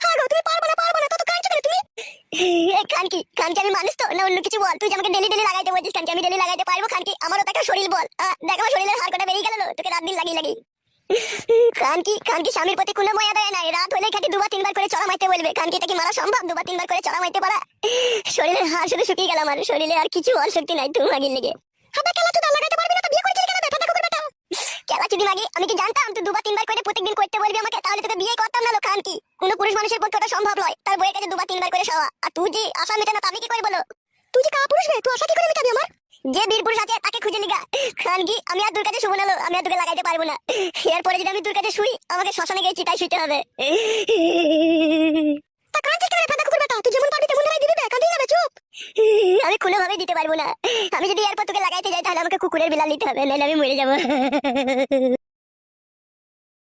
হ্যাঁ গো, তুমি পারবে না, পারবে না, তত কাঁদছো কেন তুমি? খানকি খানকি আমি মানুষ তো না অন্য কিছু বল? তুই যে আমাকে ডেলি ডেলি লাগাইতে বলছিস খানকি, আমি ডেলি লাগাইতে পারবো খানকি? আমারও তো একটা শরীর বল। দেখ আমার শরীরের হাড় কটা বেরিয়ে গেল তোকে রাত দিন লাগিয়ে লাগিয়ে। খানকি খানকি স্বামীর প্রতি কোনো ময়া দয়া নাই, রাত হলে খাটি দুবার তিনবার করে চড়া মারতে বলবে। খানকি এটা কি মারা সম্ভব দুবার তিনবার করে চড়া মারতে পারা? শরীরের হাড় শুধু শুকিয়ে গেল, আমার শরীরে আর কিছু আর শক্তি নাই তুই মাগির লেগে। হাতে খেলা তুই লাগাইতে পারবি না তো বিয়ে করেছিস কেন বে ফাটা কুকুর বেটা? খেলা চুদি মাগি, আমি কি জানতাম তুই দুবার তিনবার করে প্রত্যেকদিন করতে বলবি আমাকে? তাহলে তোকে বিয়ে করতাম না লো খানকি। কোনো পুরুষ মানুষের পক্ষে ওটা সম্ভব নয়, তার বইয়ের কাছে দুবার তিনবার করে শোয়া। আর তুই যে আশা মেটে না তা আমি কি করে বলো? তুই যে কা পুরুষ বে, তুই আশা কি করে মেটাবি আমার? যে বীর পুরুষ আছে তাকে খুঁজে লিগা খানকি। আমি আর তোর কাছে শুভ না লো, আমি আর তোকে লাগাইতে পারবো না। এরপরে যদি আমি তোর কাছে শুই আমাকে শ্মশানে গিয়ে চিতায় শুইতে হবে। তা কাঁদছিস কেন রে ফাটা কুকুর বেটা? তুই যেমন পারবি তেমন ধরাই দিবি বে, কাঁদিস না বে, চুপ। আমি কোনোভাবেই দিতে পারবো না। আমি যদি এরপর তোকে লাগাইতে যাই তাহলে আমাকে কুকুরের বিলাল দিতে হবে, নাহলে আমি মরে যাবো।